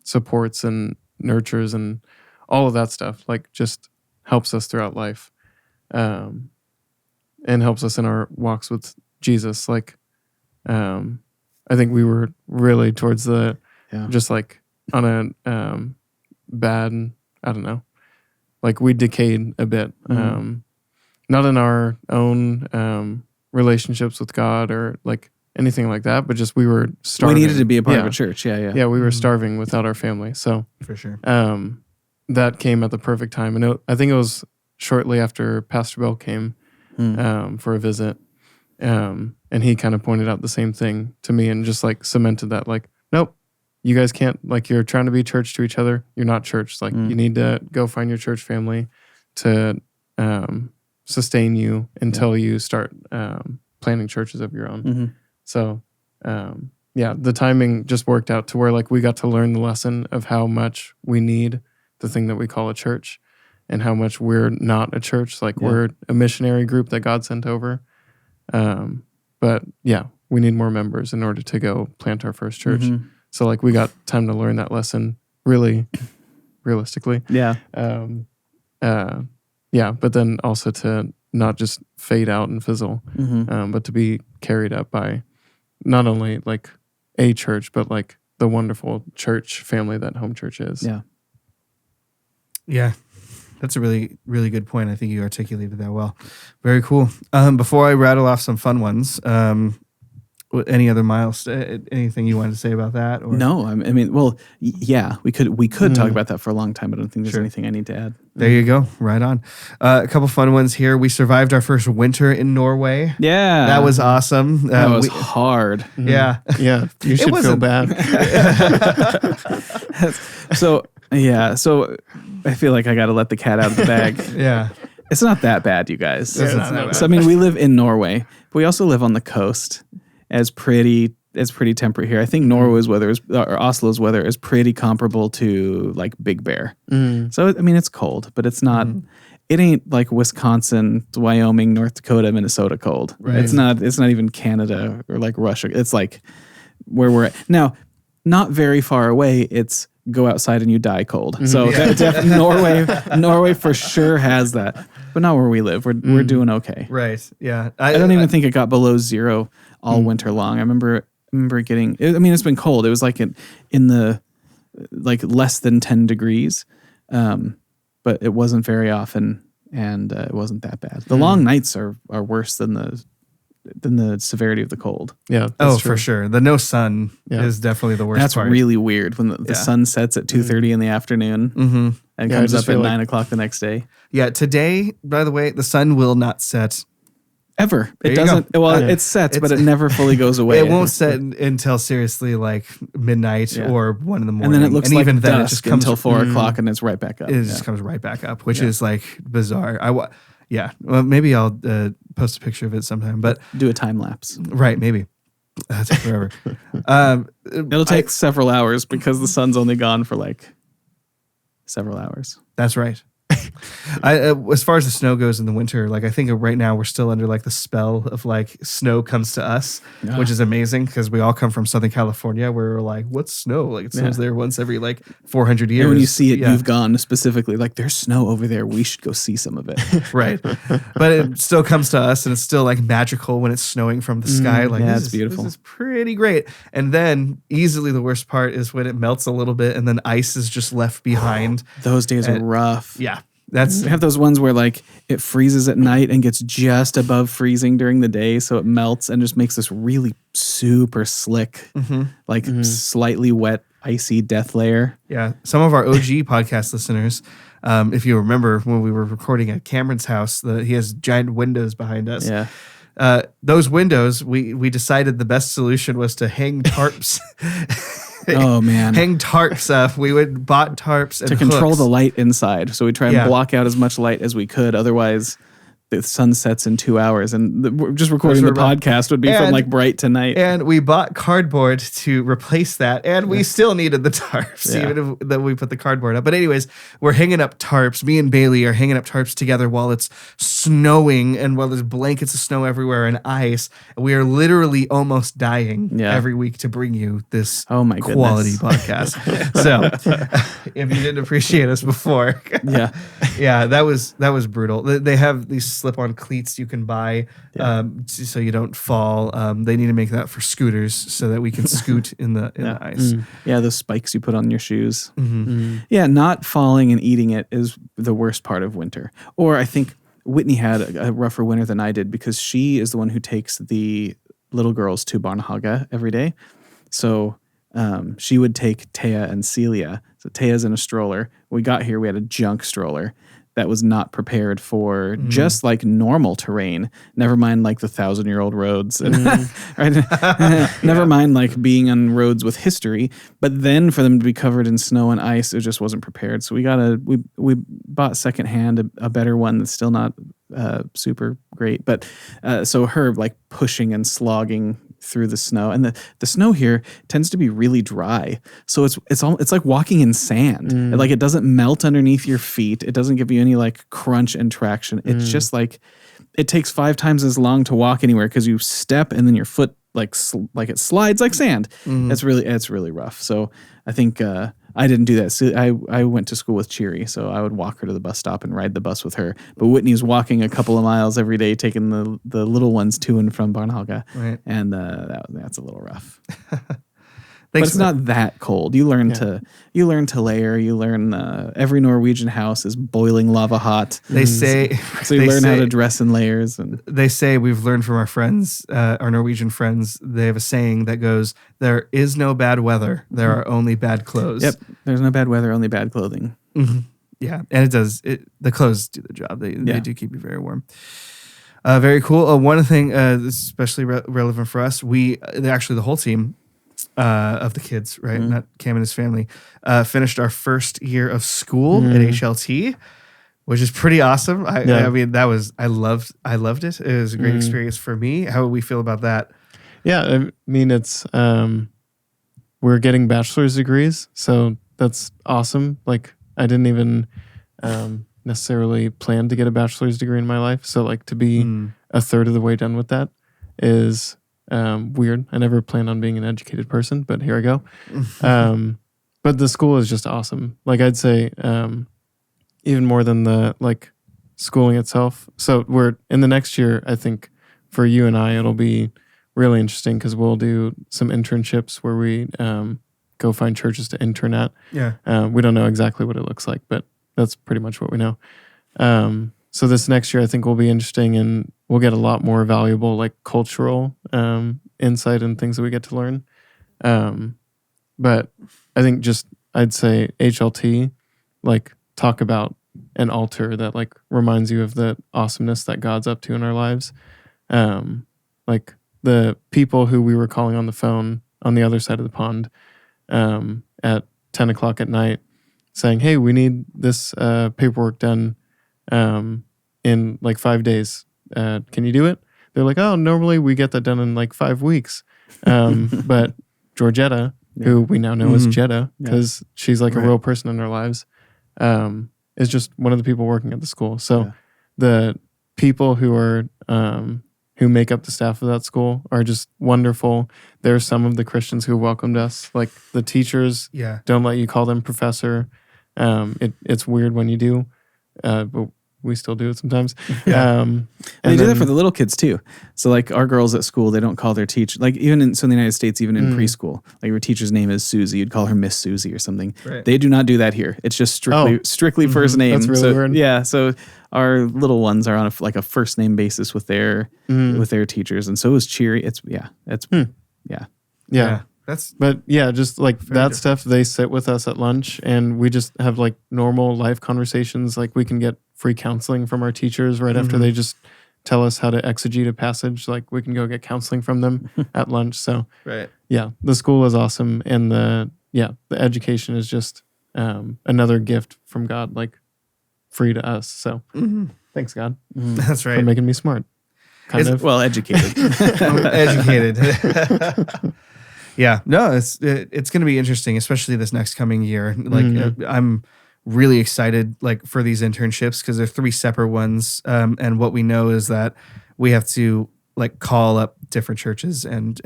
supports and nurtures and all of that stuff, like just helps us throughout life and helps us in our walks with Jesus. Like I think we were really towards the just like on a bad, I don't know, like we decayed a bit, not in our own relationships with God or like anything like that, but just we were starving. We needed to be a part of a church. Yeah, we were starving without our family. So for sure, that came at the perfect time. And I think it was shortly after Pastor Bell came for a visit. And he kind of pointed out the same thing to me and just like cemented that, like, nope, you guys can't, like, you're trying to be church to each other. You're not church. Like, you need to go find your church family to sustain you until you start planning churches of your own. So, the timing just worked out to where, like, we got to learn the lesson of how much we need the thing that we call a church and how much we're not a church. Like, we're a missionary group that God sent over. But yeah, we need more members in order to go plant our first church. So, like, we got time to learn that lesson really realistically. Yeah. But then also to not just fade out and fizzle, but to be carried up by not only like a church, but like the wonderful church family that home church is. Yeah. Yeah. That's a really, really good point. I think you articulated that well. Very cool. Before I rattle off some fun ones, any other anything you wanted to say about that? Or? No, I mean, well, yeah, we could talk about that for a long time, but I don't think there's anything I need to add. There you go. Right on. A couple fun ones here. We survived our first winter in Norway. Yeah. That was awesome. That was hard. Yeah. Yeah. You should feel bad. So I feel like I got to let the cat out of the bag. Yeah. It's not that bad, you guys. It's not that bad. So, I mean, we live in Norway, but we also live on the coast. It's pretty temperate here. I think Norway's weather or Oslo's weather is pretty comparable to like Big Bear. So, I mean, it's cold, but it's not, it ain't like Wisconsin, Wyoming, North Dakota, Minnesota cold. Right. It's not even Canada or like Russia. It's like where we're at. Now, not very far away, it's go outside and you die cold. So Norway for sure has that, but not where we live. We're doing okay. Right. Yeah. I don't even think it got below zero all winter long. I remember getting. I mean, it's been cold. It was like in the like less than 10 degrees, but it wasn't very often, and it wasn't that bad. The long nights are worse than the severity of the cold. Yeah. For sure. The no sun is definitely the worst That's part. really weird when the sun sets at 2:30 in the afternoon and comes up at 9 o'clock the next day. Yeah. Today, by the way, the sun will not set ever. There It you doesn't. go. Well, it sets, but it never fully goes away. It won't set until seriously like midnight or 1 in the morning. And then it looks like even then dusk it just comes until 4 o'clock, and it's right back up. It just comes right back up, which is like bizarre. Well, maybe I'll post a picture of it sometime. But do a time lapse. Right, maybe. That'll take forever. It'll take several hours because the sun's only gone for like several hours. That's right. As far as the snow goes in the winter, like I think right now we're still under like the spell of like snow comes to us, which is amazing because we all come from Southern California where we're like, what's snow? Like it snows there once every like 400 years. And when you see it, you've gone specifically like there's snow over there. We should go see some of it. Right. But it still comes to us and it's still like magical when it's snowing from the sky. Like it's beautiful. This is pretty great. And then easily the worst part is when it melts a little bit and then ice is just left behind. Those days are rough. Yeah. We have those ones where like it freezes at night and gets just above freezing during the day, so it melts and just makes this really super slick, slightly wet, icy death layer. Yeah, some of our OG podcast listeners, if you remember when we were recording at Cameron's house, he has giant windows behind us. Yeah. Those windows, we decided the best solution was to hang tarps. Oh man! Hang tarps up. We bought tarps and to control hooks. the light inside. So we try and block out as much light as we could. Otherwise, the sun sets in 2 hours, and just recording the podcast would be from like bright to night. And we bought cardboard to replace that, and we still needed the tarps, even if that we put the cardboard up. But anyways, we're hanging up tarps. Me and Bailey are hanging up tarps together while it's snowing and while there's blankets of snow everywhere and ice. We are literally almost dying every week to bring you this quality podcast. So if you didn't appreciate us before, that was brutal. They have these slip-on cleats you can buy so you don't fall. They need to make that for scooters so that we can scoot in the ice. Yeah, those spikes you put on your shoes. Yeah, not falling and eating it is the worst part of winter. Or I think Whitney had a rougher winter than I did because she is the one who takes the little girls to Barnahaga every day. So she would take Taya and Celia. So Taya's in a stroller. When we got here, we had a junk stroller that was not prepared for just like normal terrain. Never mind like the 1,000-year-old roads, and right? Never mind like being on roads with history. But then for them to be covered in snow and ice, it just wasn't prepared. So we bought secondhand a better one that's still not super great. But so her like pushing and slogging through the snow, and the snow here tends to be really dry, so it's like walking in sand. Like it doesn't melt underneath your feet, it doesn't give you any like crunch and traction. It's just like it takes 5 times as long to walk anywhere because you step and then your foot like it slides like sand. It's really rough. So I think I didn't do that. So I went to school with Cheery, so I would walk her to the bus stop and ride the bus with her. But Whitney's walking a couple of miles every day, taking the little ones to and from Barnhalga, Right. and that's a little rough. But it's not that cold. You learn to layer. You learn every Norwegian house is boiling lava hot. They say so. You learn how to dress in layers, and they say we've learned from our friends, our Norwegian friends. They have a saying that goes, "There is no bad weather. There are only bad clothes." Yep, there's no bad weather, only bad clothing. Yeah, and it does. The clothes do the job. They do keep you very warm. Very cool. One thing, especially relevant for us, actually the whole team. Of the kids, right? Not Cam and his family, finished our first year of school at HLT, which is pretty awesome. I mean, I loved it. It was a great experience for me. How would we feel about that? Yeah, I mean, it's we're getting bachelor's degrees, so that's awesome. Like, I didn't even necessarily plan to get a bachelor's degree in my life, so like to be a third of the way done with that is weird. I never planned on being an educated person, but here I go. But the school is just awesome. Like I'd say, even more than the like schooling itself. So we're in the next year, I think for you and I, it'll be really interesting because we'll do some internships where we go find churches to intern at. Yeah. We don't know exactly what it looks like, but that's pretty much what we know. So this next year, I think will be interesting, and we'll get a lot more valuable, like cultural insight and things that we get to learn. But I think I'd say HLT, like talk about an altar that like reminds you of the awesomeness that God's up to in our lives. Like the people who we were calling on the phone on the other side of the pond at 10 o'clock at night saying, hey, we need this paperwork done in like 5 days. Can you do it? They're like, oh, normally we get that done in like 5 weeks. But Georgetta, who we now know as Jetta, because she's like a real person in our lives, is just one of the people working at the school. So the people who are who make up the staff of that school are just wonderful. There's some of the Christians who welcomed us. Like the teachers don't let you call them professor. It's weird when you do, but we still do it sometimes. And they do that for the little kids too. So like our girls at school, they don't call their teacher, like even in the United States, even in preschool, like your teacher's name is Susie, you'd call her Miss Susie or something. Right. They do not do that here. It's just strictly first name. That's really weird. Yeah. So our little ones are on a first name basis with their teachers. And so is Cheery. Yeah. But just like that stuff, they sit with us at lunch and we just have like normal life conversations. Like we can get free counseling from our teachers right after they just tell us how to exegete a passage. Like we can go get counseling from them at lunch. So the school is awesome. And the education is just another gift from God, like free to us. So thanks God. That's right. For making me smart. Well, educated. Educated. Yeah, no, it's going to be interesting, especially this next coming year. Like I'm really excited like for these internships because they're 3 separate ones. And what we know is that we have to like call up different churches and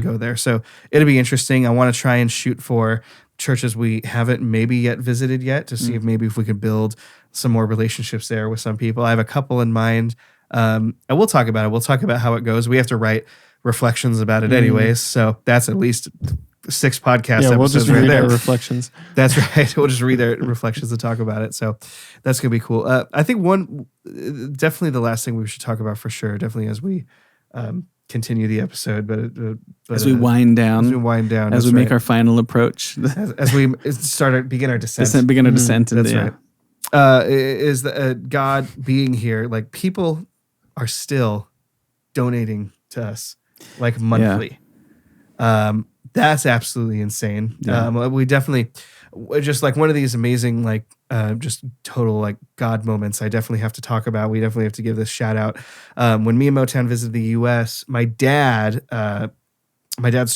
go there. So it'll be interesting. I want to try and shoot for churches we haven't maybe yet visited yet to see if we could build some more relationships there with some people. I have a couple in mind. And we'll talk about it. We'll talk about how it goes. We have to write reflections about it anyways, so that's at least 6 podcast episodes. We'll just read our reflections. That's right. We'll just read their reflections to talk about it. So that's gonna be cool. I think definitely the last thing we should talk about for sure, definitely as we continue the episode, but as we wind down, as we make our final approach, as we begin our descent. Begin our descent. That's right. is God being here. Like people are still donating to us like monthly. That's absolutely insane. We definitely just like one of these amazing like just total like God moments I definitely have to talk about. We definitely have to give this shout out. When me and Motown visited the US, my dad's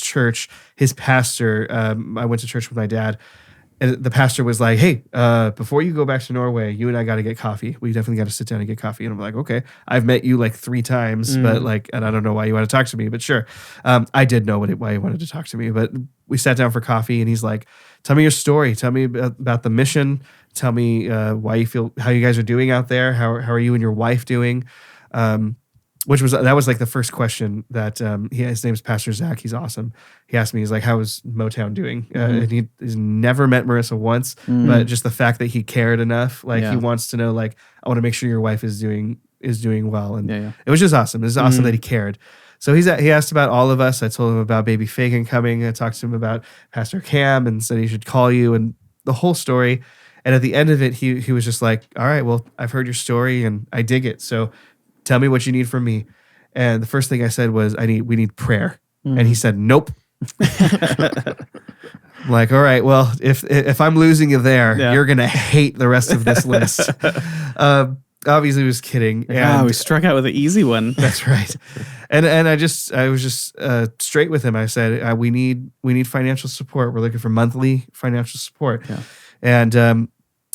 church, his pastor, I went to church with my dad. And the pastor was like, hey, before you go back to Norway, you and I got to get coffee. We definitely got to sit down and get coffee. And I'm like, okay, I've met you like 3 times, but like, and I don't know why you want to talk to me, but sure. I did know why he wanted to talk to me, but we sat down for coffee and he's like, tell me your story. Tell me about the mission. Tell me how you guys are doing out there. How are you and your wife doing? That was like the first question that his name is Pastor Zach. He's awesome. He asked me, he's like, how is Motown doing? And he's never met Marissa once, but just the fact that he cared enough, like he wants to know, like, I want to make sure your wife is doing well. And it was just awesome. It was awesome that he cared. So he asked about all of us. I told him about baby Fagin coming. I talked to him about Pastor Cam and said he should call you and the whole story. And at the end of it, he was just like, all right, well, I've heard your story and I dig it. So tell me what you need from me. And the first thing I said was, we need prayer. And he said, nope. I'm like, all right, well, if I'm losing you there, you're going to hate the rest of this list. Obviously he was kidding. We struck out with an easy one. That's right. And I was just straight with him. I said, we need financial support. We're looking for monthly financial support. Yeah. And,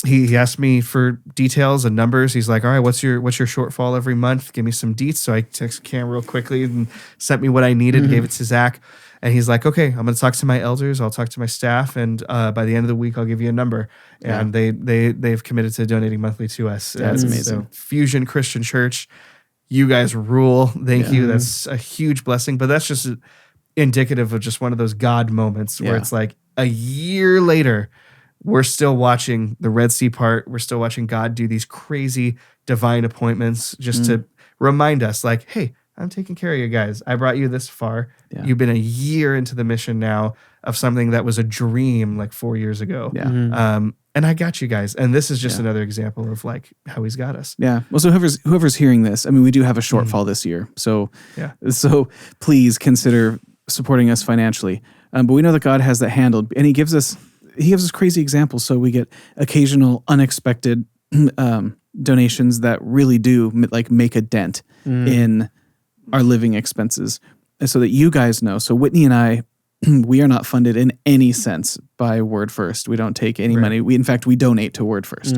he asked me for details and numbers. He's like, all right, what's your shortfall every month? Give me some deets. So I texted Cam real quickly and sent me what I needed, gave it to Zach. And he's like, okay, I'm going to talk to my elders. I'll talk to my staff. And by the end of the week, I'll give you a number. And they've committed to donating monthly to us. That's amazing. So Fusion Christian Church, you guys rule. Thank you. That's a huge blessing. But that's just indicative of just one of those God moments where it's like a year later, we're still watching the Red Sea part. We're still watching God do these crazy divine appointments just to remind us like, hey, I'm taking care of you guys. I brought you this far. Yeah. You've been a year into the mission now of something that was a dream like 4 years ago. Yeah. And I got you guys. And this is just another example of like how he's got us. Yeah. Well, so whoever's hearing this, I mean, we do have a shortfall this year. So, so please consider supporting us financially. But we know that God has that handled, and he gives us crazy examples. So we get occasional unexpected donations that really do like make a dent in our living expenses, and so that you guys know. So Whitney and I, we are not funded in any sense by Word First. We don't take any money. In fact, we donate to Word First.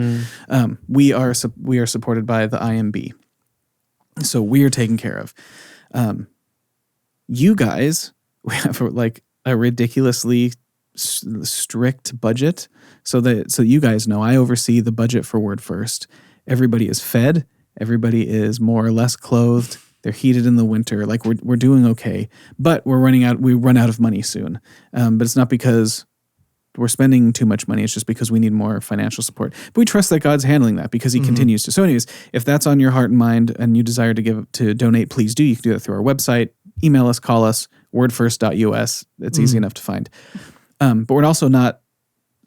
We are supported by the IMB, so we are taken care of. You guys, we have like a ridiculously strict budget, so you guys know I oversee the budget for Word First. Everybody is fed. Everybody is more or less clothed. They're heated in the winter. Like we're doing okay, but we run out of money soon. But it's not because we're spending too much money. It's just because we need more financial support. But we trust that God's handling that because he continues to. So anyways, if that's on your heart and mind and you desire to donate, please do. You can do that through our website, email us, call us, wordfirst.us. It's easy enough to find. But we're also not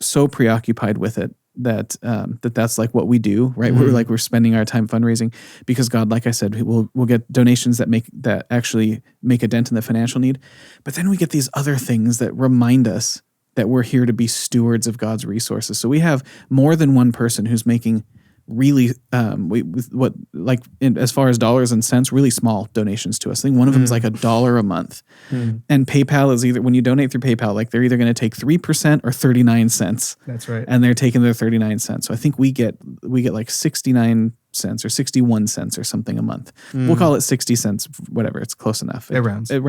so preoccupied with it that that's like what we do, right? We're spending our time fundraising because God, like I said, we'll get donations that actually make a dent in the financial need. But then we get these other things that remind us that we're here to be stewards of God's resources. So we have more than one person who's making really, as far as dollars and cents, really small donations to us. I think one of them is like $1 a month. And PayPal is either, when you donate through PayPal, like they're either going to take 3% or 39 cents. That's right. And they're taking their 39 cents. So I think we get like 69 cents or 61 cents or something a month. We'll call it 60 cents, whatever. It's close enough. It rounds. It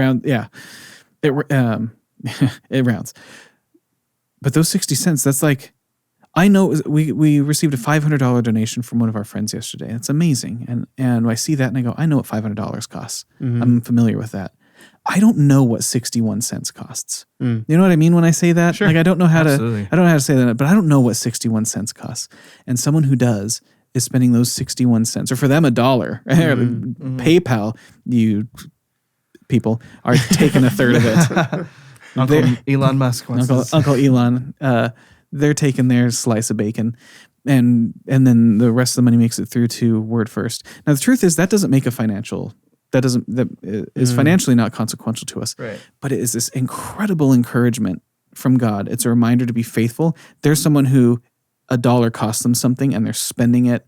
rounds. But those 60 cents, that's like, I know we received a $500 donation from one of our friends yesterday. It's amazing. And I see that and I go, I know what $500 costs. I'm familiar with that. I don't know what 61 cents costs. You know what I mean when I say that? Sure. Like I don't know how Absolutely. to say that, but I don't know what 61 cents costs. And someone who does is spending those 61 cents, or for them $1. PayPal, you people are taking a third of it. Uncle Elon Musk wants Uncle Elon, they're taking their slice of bacon. and then the rest of the money makes it through to Word First. Now the truth is that doesn't make a financial. That is financially not consequential to us. Right. But it is this incredible encouragement from God. It's a reminder to be faithful. There's someone who $1 costs them something and they're spending it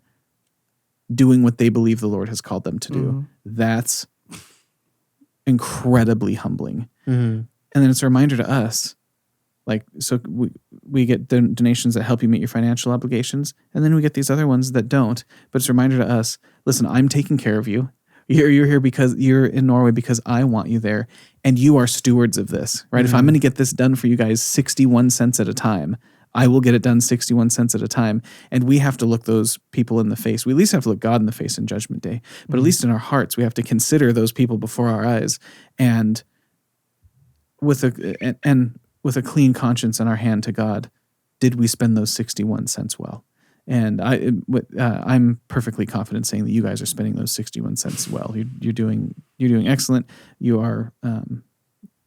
doing what they believe the Lord has called them to do. That's incredibly humbling. And then it's a reminder to us, like, so we get donations that help you meet your financial obligations, and then we get these other ones that don't. But it's a reminder to us, listen, I'm taking care of you. You're here because you're in Norway because I want you there, and you are stewards of this, right? If I'm going to get this done for you guys 61 cents at a time, I will get it done 61 cents at a time. And we have to look those people in the face. We at least have to look God in the face in Judgment Day. But at least in our hearts, we have to consider those people before our eyes. And with a clean conscience in our hand to God, did we spend those 61 cents well? And I'm perfectly confident saying that you guys are spending those 61 cents well. You're doing excellent. You are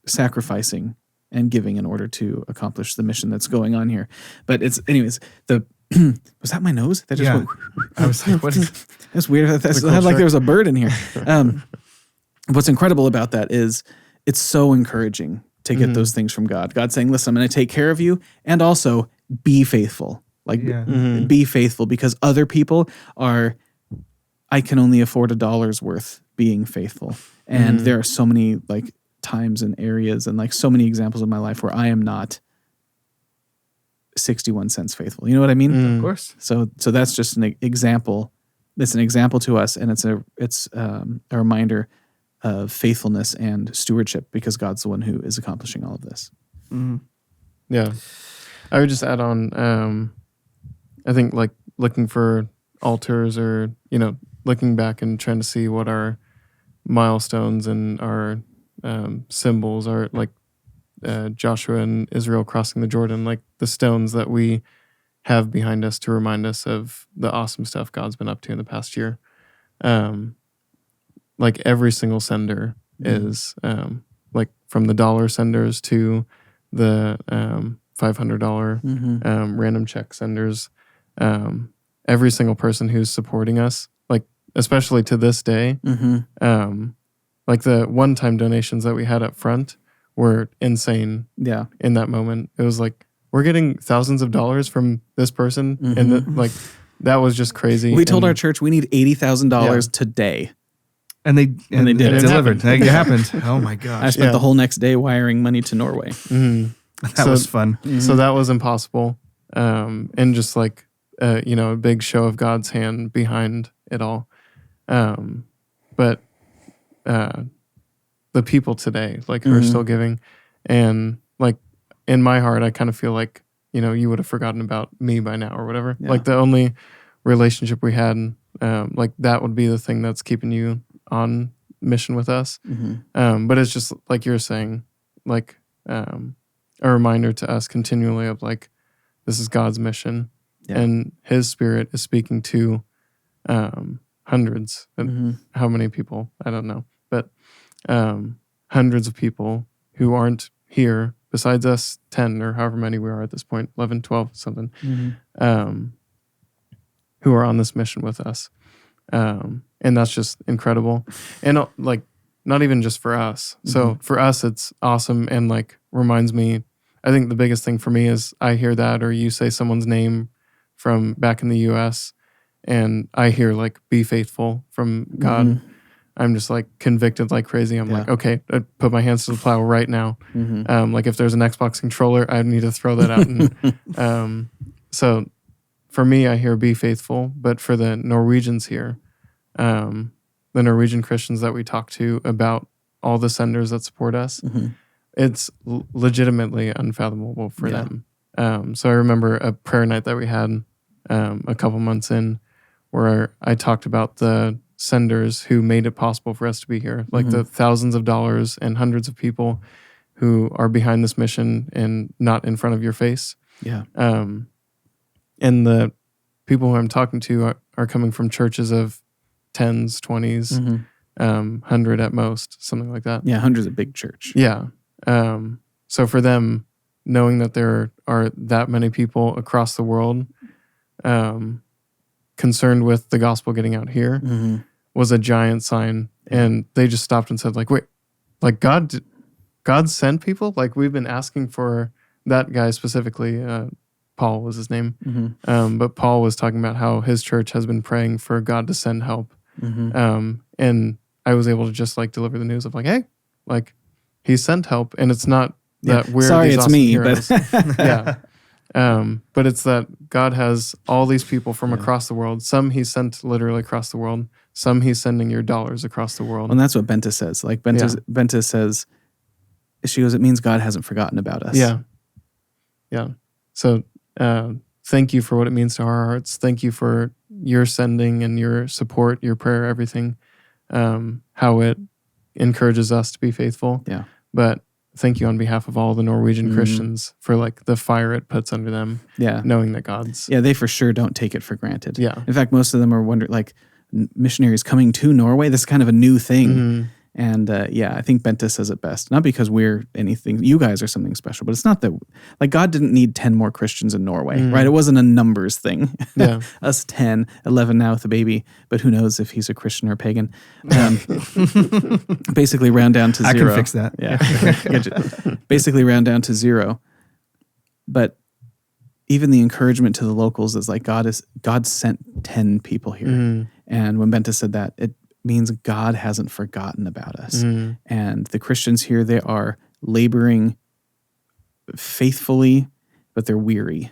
sacrificing and giving in order to accomplish the mission that's going on here. But it's, anyways, was that my nose? That just went, I was like, what is that's weird. That sounded like there was a bird in here. What's incredible about that is it's so encouraging to get those things from God. God saying, listen, I'm going to take care of you, and also be faithful. Like, be faithful, because other people I can only afford $1 worth being faithful. And there are so many like times and areas and like so many examples of my life where I am not 61 cents faithful. You know what I mean? Of course. So that's just an example. It's an example to us, and it's a reminder of faithfulness and stewardship, because God's the one who is accomplishing all of this. Yeah. I would just add on, I think like looking for altars, or, looking back and trying to see what our milestones and our symbols are, like Joshua and Israel crossing the Jordan, like the stones that we have behind us to remind us of the awesome stuff God's been up to in the past year. Like every single sender is like from the dollar senders to the $500 random check senders. Every single person who's supporting us, like especially to this day, like the one-time donations that we had up front were insane. Yeah. In that moment, it was like, we're getting thousands of dollars from this person, and like that was just crazy. We told our church we need $80,000 today. And they did. It delivered. It happened. Oh my gosh! I spent the whole next day wiring money to Norway. That was fun. So that was impossible, and just like a big show of God's hand behind it all. But the people today, like who are still giving, and like in my heart, I kind of feel like you would have forgotten about me by now or whatever. Yeah. Like the only relationship we had, like that would be the thing that's keeping you on mission with us. But it's just like you're saying, like a reminder to us continually of like, this is God's mission, and His Spirit is speaking to hundreds. How many people? I don't know, but hundreds of people who aren't here besides us 10 or however many we are at this point, 11, 12, something, who are on this mission with us. And that's just incredible. And like, not even just for us. So for us, it's awesome. And like reminds me, I think the biggest thing for me is I hear that, or you say someone's name from back in the US, and I hear like, be faithful from God. I'm just like convicted like crazy. I'm like, okay, I put my hands to the plow right now. Like if there's an Xbox controller, I need to throw that out. And so for me, I hear be faithful, but for the Norwegians here, the Norwegian Christians that we talk to about all the senders that support us, it's legitimately unfathomable for them. So I remember a prayer night that we had a couple months in, where I talked about the senders who made it possible for us to be here, like the thousands of dollars and hundreds of people who are behind this mission and not in front of your face. And the people who I'm talking to are coming from churches of 10s, 20s, 100 at most, something like that. 100's a big church. So for them, knowing that there are that many people across the world concerned with the gospel getting out here was a giant sign. And they just stopped and said, like, wait, like God sent people? Like, we've been asking for that guy specifically. Paul was his name. But Paul was talking about how his church has been praying for God to send help. And I was able to just like deliver the news of like, hey, like he sent help. And it's not that we're sorry, these it's awesome me, heroes. but Yeah. But it's that God has all these people from across the world. Some he sent literally across the world. Some he's sending your dollars across the world. and that's what Benta says. Like Benta says, she goes, it means God hasn't forgotten about us. Yeah. Yeah. So thank you for what it means to our hearts. Thank you for your sending and your support, your prayer, everything, how it encourages us to be faithful. Yeah. But thank you on behalf of all the Norwegian Christians for like the fire it puts under them. Yeah. Knowing that God's. Yeah, they for sure don't take it for granted. Yeah. In fact, most of them are wondering, like, missionaries coming to Norway, this is kind of a new thing. And I think Benta says it best. Not because we're anything, you guys are something special, but it's not that, like, God didn't need 10 more Christians in Norway, right? It wasn't a numbers thing. Yeah. Us 10, 11 now with a baby, but who knows if he's a Christian or a pagan. Basically round down to 0. I can fix that. Yeah. Basically round down to 0. But even the encouragement to the locals is like God sent 10 people here. And when Benta said that, it means God hasn't forgotten about us. And the Christians here, they are laboring faithfully, but they're weary.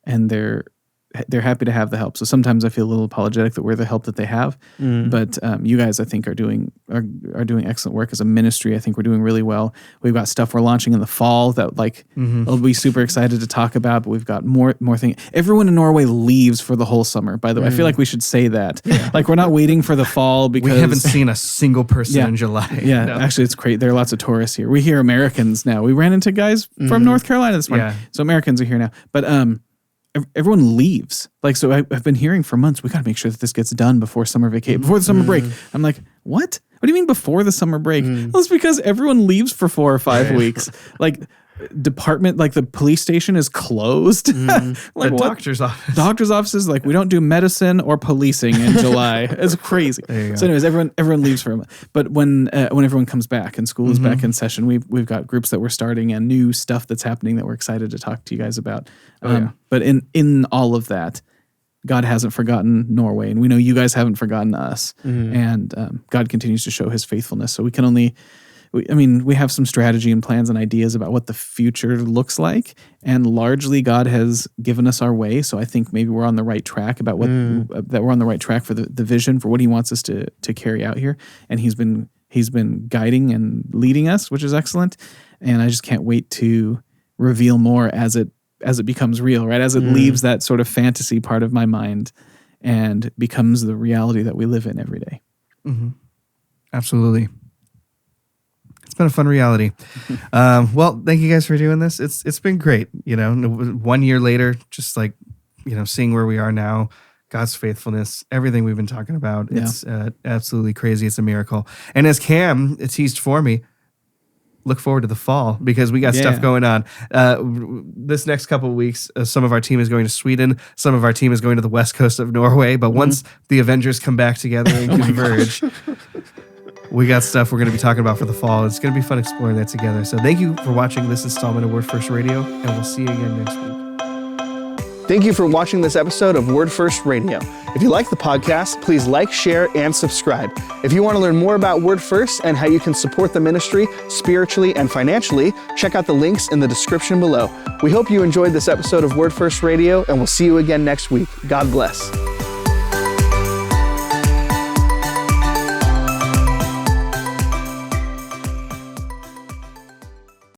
And they're happy to have the help. So sometimes I feel a little apologetic that we're the help that they have. But you guys, I think, are doing excellent work as a ministry. I think we're doing really well. We've got stuff we're launching in the fall that I'll be super excited to talk about. But we've got more things. Everyone in Norway leaves for the whole summer. By the way, I feel like we should say that. Like, we're not waiting for the fall because we haven't seen a single person in July. Yeah, no. Actually, it's great. There are lots of tourists here. We hear Americans now. We ran into guys from North Carolina this morning. So Americans are here now. But everyone leaves. Like, so I've been hearing for months, we got to make sure that this gets done before summer vacation, before the summer break. I'm like, what? What do you mean before the summer break? Well, it's because everyone leaves for 4 or 5 weeks. Like, the police station is closed. Like, the doctor's office. Doctor's offices, like, we don't do medicine or policing in July. It's crazy. So anyways, everyone leaves for a month. But when everyone comes back and school is back in session, we've got groups that we're starting and new stuff that's happening that we're excited to talk to you guys about. But in all of that, God hasn't forgotten Norway, and we know you guys haven't forgotten us. And God continues to show his faithfulness. So we can only... we have some strategy and plans and ideas about what the future looks like, and largely God has given us our way. So I think maybe we're on the right track about that we're on the right track for the vision for what he wants us to carry out here. And he's been guiding and leading us, which is excellent. And I just can't wait to reveal more as it becomes real, right? As it leaves that sort of fantasy part of my mind and becomes the reality that we live in every day. Absolutely. It's been a fun reality. Well, thank you guys for doing this. It's been great. 1 year later, just like, seeing where we are now, God's faithfulness, everything we've been talking about. It's absolutely crazy. It's a miracle. And as Cam teased for me, look forward to the fall because we got stuff going on. This next couple of weeks, some of our team is going to Sweden. Some of our team is going to the west coast of Norway. But once the Avengers come back together and converge, we got stuff we're going to be talking about for the fall. It's going to be fun exploring that together. So thank you for watching this installment of Word First Radio, and we'll see you again next week. Thank you for watching this episode of Word First Radio. If you like the podcast, please like, share, and subscribe. If you want to learn more about Word First and how you can support the ministry spiritually and financially, check out the links in the description below. We hope you enjoyed this episode of Word First Radio, and we'll see you again next week. God bless.